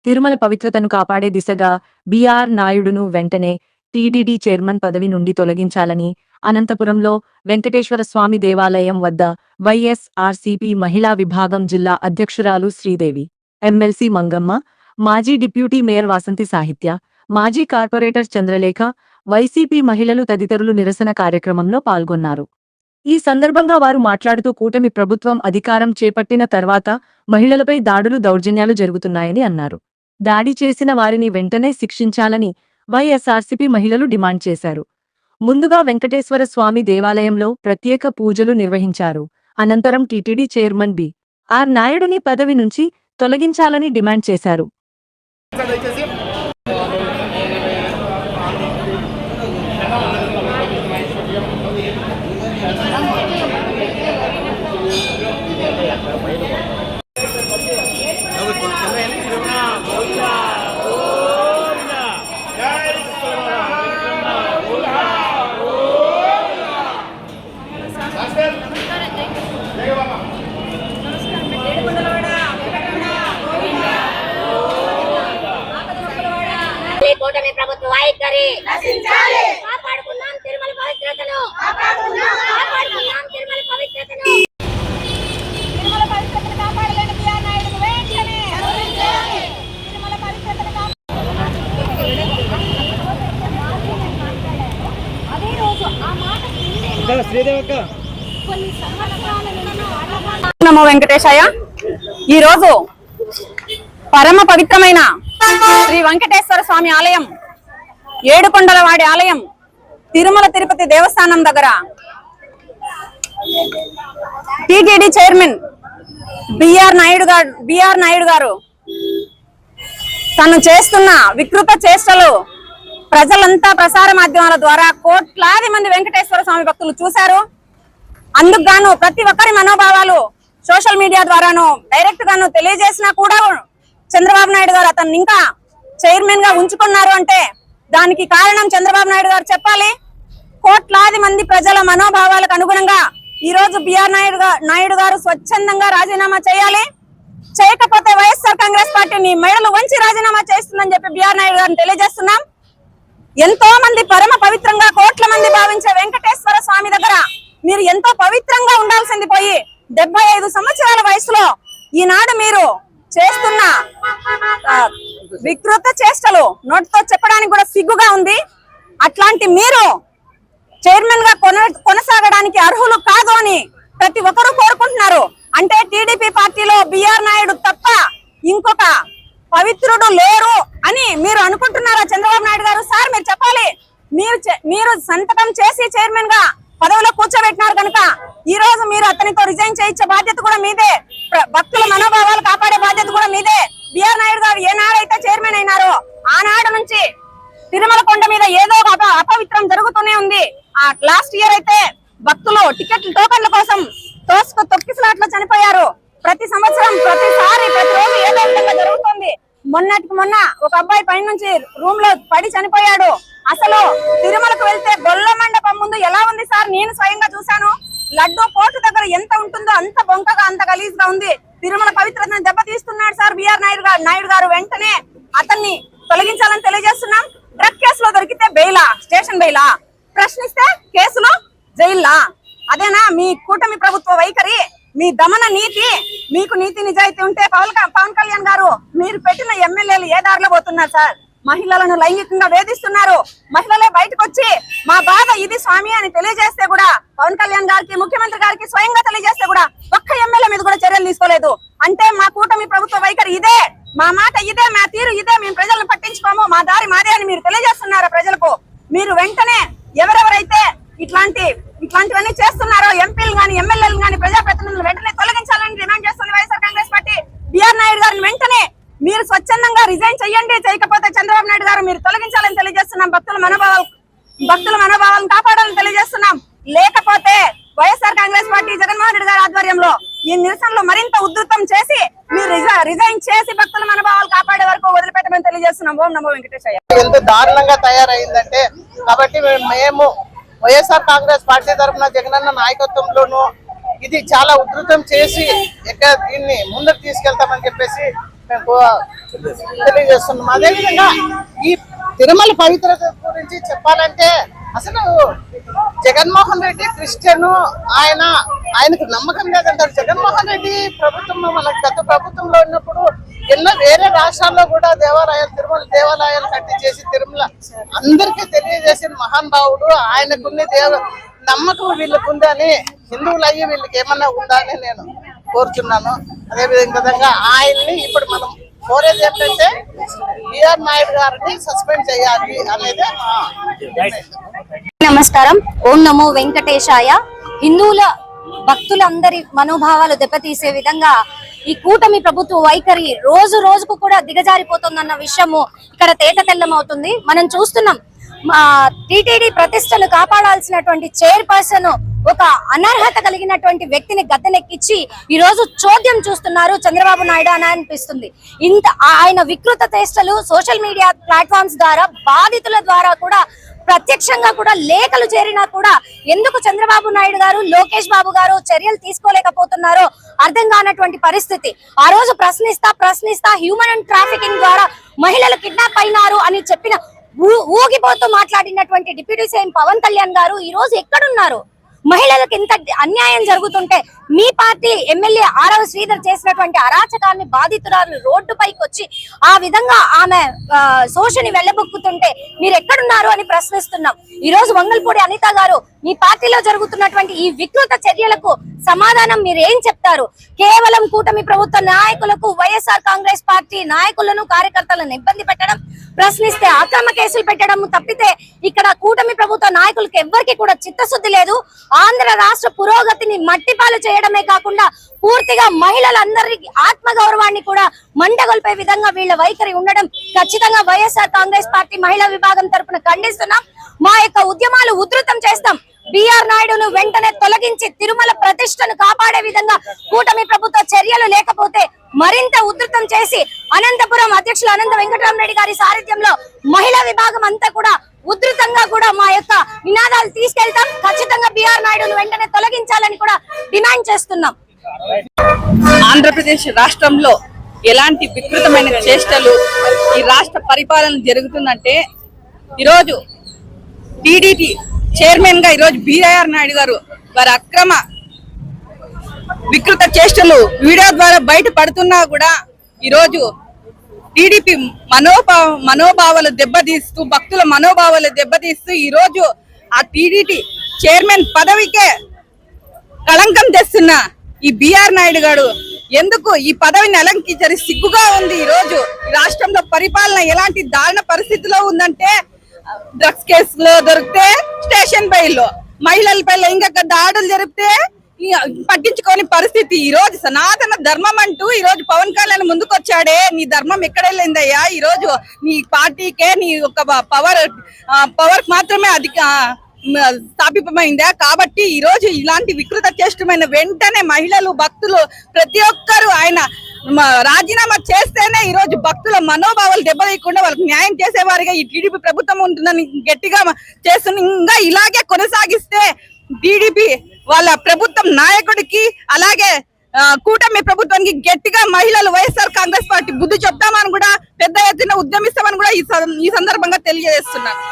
తిరుమల పవిత్రతను కాపాడే దిశగా బిఆర్ నాయుడును వెంటనే టీటీడీ చైర్మన్ పదవి నుండి తొలగించాలని అనంతపురంలో వెంకటేశ్వర స్వామి దేవాలయం వద్ద వైఎస్ఆర్సీపీ మహిళా విభాగం జిల్లా అధ్యక్షురాలు శ్రీదేవి, ఎమ్మెల్సీ మంగమ్మ, మాజీ డిప్యూటీ మేయర్ వాసంతి సాహిత్య, మాజీ కార్పొరేటర్ చంద్రలేఖ, వైసీపీ మహిళలు తదితరులు నిరసన కార్యక్రమంలో పాల్గొన్నారు. ఈ సందర్భంగా వారు మాట్లాడుతూ కూటమి ప్రభుత్వం అధికారం చేపట్టిన తర్వాత మహిళలపై దాడులు, దౌర్జన్యాలు జరుగుతున్నాయని అన్నారు. దాడి చేసిన వారిని వెంటనే శిక్షించాలని వైఎస్ఆర్సీపీ మహిళలు డిమాండ్ చేశారు. ముందుగా వెంకటేశ్వర స్వామి దేవాలయంలో ప్రత్యేక పూజలు నిర్వహించారు. అనంతరం టీటీడీ చైర్మన్ బిఆర్ నాయుడుని పదవి నుంచి తొలగించాలని డిమాండ్ చేశారు. కూటమి ప్రభుత్వ వైఖరి నశించాలి. కాపాడుకుందాం తిరుమల పవిత్రతను, కాపాడుకుందాం తిరుమల పవిత్రతను. తిరుమల పవిత్రతను కాపాడలేని బిఆర్ నాయుడును వెంటనే తొలగించాలి. తిరుమల పవిత్రతను అదే రోజు ఆ మాట కొన్ని సంవత్సరాల నుంచి నమో వెంకటేశాయ. ఈరోజు పరమ పవిత్రమైన శ్రీ వెంకటేశ్వర స్వామి ఆలయం, ఏడుకొండలవాడి ఆలయం, తిరుమల తిరుపతి దేవస్థానం దగ్గర టీటీడీ చైర్మన్ బిఆర్ నాయుడు గారు తను చేస్తున్న వికృత చేష్టలు ప్రజలంతా ప్రసార మాధ్యమాల ద్వారా కోట్లాది మంది వెంకటేశ్వర స్వామి భక్తులు చూశారు. అందుకు గాను ప్రతి ఒక్కరి మనోభావాలు సోషల్ మీడియా ద్వారాను డైరెక్ట్ గాను తెలియజేసినా కూడా చంద్రబాబు నాయుడు గారు అతన్ని ఇంకా చైర్మన్ గా ఉంచుకున్నారు అంటే దానికి కారణం చంద్రబాబు నాయుడు గారు చెప్పాలి. కోట్లాది మంది ప్రజల మనోభావాలకు అనుగుణంగా ఈ రోజు బిఆర్ నాయుడు గారు స్వచ్ఛందంగా రాజీనామా చేయాలి. చేయకపోతే వైఎస్ఆర్ కాంగ్రెస్ పార్టీని మెడలు వంచి రాజీనామా చేస్తుందని చెప్పి బిఆర్ నాయుడు గారిని తెలియజేస్తున్నాం. ఎంతో మంది పరమ పవిత్రంగా కోట్ల మంది భావించే వెంకటేశ్వర స్వామి దగ్గర మీరు ఎంతో పవిత్రంగా ఉండాల్సింది పోయి 75 సంవత్సరాల వయసులో ఈనాడు మీరు చేస్తున్న వికృత చేష్టలు నోటితో చెప్పడానికి కూడా సిగ్గుగా ఉంది. అట్లాంటి మీరు చైర్మన్ గా కొనసాగడానికి అర్హులు కాదు అని ప్రతి ఒక్కరూ కోరుకుంటున్నారు. అంటే టీడీపీ పార్టీలో బిఆర్ నాయుడు తప్ప ఇంకొక పవిత్రుడు లేరు అని మీరు అనుకుంటున్నారా చంద్రబాబు నాయుడు గారు? సార్ మీరు చెప్పాలి. మీరు సంతకం చేసి చైర్మన్ గా పదవిలో కూర్చోబెట్టినారు కనుక ఈ రోజు మీరు అతనితో రిజైన్ చేయించే బాధ్యత కూడా మీదే, భక్తుల మనోభావాలు కాపాడే బాధ్యత కూడా మీదే. బిఆర్ నాయుడు గారు ఏనాడైతే చైర్మన్ అయినారో ఆనాడు నుంచి తిరుమల కొండ మీద ఏదో ఒక అపవిత్రం జరుగుతూనే ఉంది. ఆ లాస్ట్ ఇయర్ అయితే భక్తులు టికెట్ల టోకన్ల కోసం తొక్కిసలాట్లో చనిపోయారు. ప్రతి సంవత్సరం ప్రతిసారి ప్రతిరోజు ఏదో విధంగా జరుగుతుంది. మొన్నటికి మొన్న ఒక అబ్బాయి పై నుంచి రూమ్ లో పడి చనిపోయాడు. అసలు తిరుమలకు వెళ్తే గొల్ల మండపం ముందు ఎలా ఉంది సార్? నేను స్వయంగా చూశాను. లడ్డు పోటు దగ్గర ఎంత ఉంటుందో అంత బొంకగా, అంత గలీజ్ గా ఉంది. తిరుమల పవిత్రతను దెబ్బతీస్తున్నాడు సార్ బిఆర్ నాయుడు గారు. వెంటనే అతన్ని తొలగించాలని తెలియజేస్తున్నాం. డ్రగ్ కేసులో దొరికితే బెయిలా, స్టేషన్ బెయిలా, ప్రశ్నిస్తే కేసులో జైల్లా? అదేనా మీ కూటమి ప్రభుత్వ వైఖరి? మీ దమన నీతి? మీకు నీతి నిజాయితీ ఉంటే పవన్ కళ్యాణ్ గారు మీరు పెట్టిన ఎమ్మెల్యేలు ఏ దారిలో పోతున్నారు సార్? మహిళలను లైంగికంగా వేధిస్తున్నారు. మహిళలే బయటకు వచ్చి మా బాధ ఇది స్వామి అని తెలియజేస్తే కూడా పవన్ కళ్యాణ్ గారికి, ముఖ్యమంత్రి గారికి స్వయంగా తెలియజేస్తే కూడా ఒక్క ఎమ్మెల్యే మీద కూడా చర్యలు తీసుకోలేదు. అంటే మా కూటమి ప్రభుత్వ వైఖరి ఇదే, మా మాట ఇదే, మా తీరు ఇదే, మేము ప్రజలను పట్టించుకోము, మా దారి మాదే అని మీరు తెలియజేస్తున్నారా ప్రజలకు? మీరు వెంటనే ఎవరెవరైతే ఇట్లాంటివన్నీ చేస్తున్నారో ఎంపీలు గాని, ఎమ్మెల్యేలు గాని, ప్రజాప్రతినిధులు వెంటనే తొలగించాలని డిమాండ్ చేస్తుంది వైఎస్ఆర్ కాంగ్రెస్ పార్టీ. బిఆర్ నాయుడు గారిని వెంటనే మీరు స్వచ్ఛందంగా రిజైన్ చేయండి. చేయకపోతే చంద్రబాబు నాయుడు గారు మీరు తొలగించాలని తెలియజేస్తున్నాం. భక్తుల మనోభావాలను కాపాడాలని తెలియజేస్తున్నాం. లేకపోతే వైఎస్ఆర్ కాంగ్రెస్ పార్టీ జగన్మోహన్ రెడ్డి గారి ఆధ్వర్యంలో ఈ నిరసనలు మరింత ఉధృతం చేసి మీరు రిజైన్ చేసి భక్తుల మనోభావాలు కాపాడే వరకు వదిలిపెట్టమని తెలియజేస్తున్నాం. ఓం నమో వెంకటేశయ్య. ఎంత దారుణంగా తయారైందంటే కాబట్టి మేము వైఎస్ఆర్ కాంగ్రెస్ పార్టీ తరఫున జగనన్న నాయకత్వంలోనూ ఇది చాలా ఉధృతం చేసి దీన్ని ముందుకు తీసుకెళ్తామని చెప్పేసి మేము తెలియజేస్తున్నాం. అదేవిధంగా ఈ తిరుమల పవిత్రత గురించి చెప్పాలంటే అసలు జగన్మోహన్ రెడ్డి క్రిస్టియన్, ఆయనకు నమ్మకం లేదంటారు. జగన్మోహన్ రెడ్డి ప్రభుత్వంలో మన గత ప్రభుత్వంలో ఉన్నప్పుడు ఎన్నో వేరే రాష్ట్రాల్లో కూడా తిరుమల దేవాలయాలు కట్టి చేసి తిరుమల అందరికీ తెలియజేసిన మహానుభావుడు. ఆయనకున్న నమ్మకం వీళ్ళకు ఉందని, హిందువులు అయ్యి వీళ్ళకి ఏమన్నా ఉందా అని నేను కోరుచున్నాను. అదేవిధంగా ఆయన్ని ఇప్పుడు మనం కోరేది ఏంటంటే బిఆర్ నాయుడు గారిని సస్పెండ్ చేయాలి అనేది. నమస్కారం. ఓం నమో వెంకటేశాయ. హిందువుల భక్తులందరి మనోభావాలు దెబ్బతీసే విధంగా ఈ కూటమి ప్రభుత్వ వైఖరి రోజు రోజుకు కూడా దిగజారిపోతుందన్న విషయము ఇక్కడ తేట తెల్లమవుతుంది. మనం చూస్తున్నాం, టీటీడీ ప్రతిష్టను కాపాడాల్సినటువంటి చైర్పర్సన్ ఒక అనర్హత కలిగినటువంటి వ్యక్తిని గద్దెనెక్కించి ఈ రోజు చోద్యం చూస్తున్నారు చంద్రబాబు నాయుడు అని అనిపిస్తుంది. ఆయన వికృత చేష్టలు సోషల్ మీడియా ప్లాట్ఫామ్స్ ద్వారా బాధితుల ద్వారా కూడా ప్రత్యక్షంగా కూడా లేఖలు చేరినా కూడా ఎందుకు చంద్రబాబు నాయుడు గారు, లోకేష్ బాబు గారు చర్యలు తీసుకోలేకపోతున్నారో అర్థం కానటువంటి పరిస్థితి. ఆ రోజు ప్రశ్నిస్తా హ్యూమన్ ట్రాఫికింగ్ ద్వారా మహిళలు కిడ్నాప్ అయినారు అని చెప్పిన ఊగిపోతూ మాట్లాడినటువంటి డిప్యూటీ సీఎం పవన్ కళ్యాణ్ గారు ఈ రోజు ఎక్కడున్నారు? మహిళలకు ఇంత అన్యాయం జరుగుతుంటే మీ పార్టీ ఎమ్మెల్యే ఆరవ శ్రీధర్ చేసినటువంటి అరాచకాన్ని బాధితురాలు రోడ్డుపైకి వచ్చి ఆ విధంగా ఆమె శోషని వెళ్ళబొక్కుతుంటే మీరు ఎక్కడున్నారు అని ప్రశ్నిస్తున్నాం. ఈ రోజు వంగల్పూడి అనిత గారు, మీ పార్టీలో జరుగుతున్నటువంటి ఈ వికృత చర్యలకు సమాధానం మీరు ఏం చెప్తారు? కేవలం కూటమి ప్రభుత్వ నాయకులకు, వైఎస్ఆర్ కాంగ్రెస్ పార్టీ నాయకులను, కార్యకర్తలను ఇబ్బంది పెట్టడం, ప్రశ్నిస్తే అక్రమ కేసులు పెట్టడం తప్పితే ఇక్కడ కూటమి ప్రభుత్వ నాయకులకు ఎవ్వరికి కూడా చిత్తశుద్ధి లేదు. ఆంధ్ర రాష్ట్ర పురోగతిని మట్టిపాలు చేయడమే కాకుండా పూర్తిగా మహిళలందరి ఆత్మగౌరవాన్ని కూడా మంటగొల్పే విధంగా వీళ్ళ వైఖరి ఉండడం ఖచ్చితంగా వైఎస్ఆర్ కాంగ్రెస్ పార్టీ మహిళా విభాగం తరపున ఖండిస్తున్నాం. మా యొక్క ఉద్యమాలు ఉధృతం చేస్తాం. బిఆర్ నాయుడును వెంటనే తొలగించి తిరుమల ప్రతిష్టను కాపాడే విధంగా కూటమి ప్రభుత్వ చర్యలు లేకపోతే మరింత ఉధృతం చేసి అనంతపురం అధ్యక్షులు అనంత వెంకటరామరెడ్డి గారి సారథ్యంలో మహిళా విభాగం అంతా కూడా ఉధృతంగా కూడా మా యొక్క నినాదాలు తీసుకెళ్తాం. ఖచ్చితంగా బిఆర్ నాయుడును వెంటనే తొలగించాలని కూడా డిమాండ్ చేస్తున్నాం. ఆంధ్రప్రదేశ్ రాష్ట్రంలో ఎలాంటి వికృతమైన చేష్టలు ఈ రాష్ట్ర పరిపాలన జరుగుతుందంటే ఈరోజు టీడీపీ చైర్మన్ గా ఈరోజు బిఆర్ నాయుడు గారు వారి అక్రమ వికృత చేష్టలు వీడియో ద్వారా బయట పడుతున్నా కూడా ఈరోజు టీడీపీ మనోభావాలు దెబ్బతీస్తూ, భక్తుల మనోభావాలు దెబ్బతీస్తూ ఈరోజు ఆ టీడీపీ చైర్మన్ పదవికే కళంకం తెస్తున్న ఈ బిఆర్ నాయుడు గారు ఎందుకు ఈ పదవిని అలంకించారు? సిగ్గుగా ఉంది. ఈ రోజు రాష్ట్రంలో పరిపాలన ఎలాంటి దారుణ పరిస్థితిలో ఉందంటే, డ్రగ్స్ కేసులో దొరికితే స్టేషన్ బయల్లో, మహిళలపై లైంగిక దాడులు జరిపితే పట్టించుకోని పరిస్థితి. ఈ రోజు సనాతన ధర్మం అంటూ ఈ రోజు పవన్ కళ్యాణ్ ముందుకొచ్చాడే, నీ ధర్మం ఎక్కడ వెళ్ళిందయ్యా? ఈ రోజు నీ పార్టీకే, నీ ఒక పవర్ మాత్రమే స్థాపితమైందా? కాబట్టి ఈ రోజు ఇలాంటి వికృత చేష్టమైన వెంటనే మహిళలు, భక్తులు ప్రతి ఒక్కరు ఆయన రాజీనామా చేస్తేనే ఈ రోజు భక్తుల మనోభావాలు దెబ్బతీయకుండా వాళ్ళకి న్యాయం చేసేవారిగా ఈ టీడీపీ ప్రభుత్వం ఉంటుందని గట్టిగా చేస్తున్న. ఇంకా ఇలాగే కొనసాగిస్తే టీడీపీ వాళ్ళ ప్రభుత్వం నాయకుడికి, అలాగే కూటమి ప్రభుత్వానికి గట్టిగా మహిళలు, వైఎస్ఆర్ కాంగ్రెస్ పార్టీ బుద్ధి చెప్తామని కూడా, పెద్ద ఎత్తున ఉద్యమిస్తామని కూడా ఈ సందర్భంగా తెలియజేస్తున్నాను.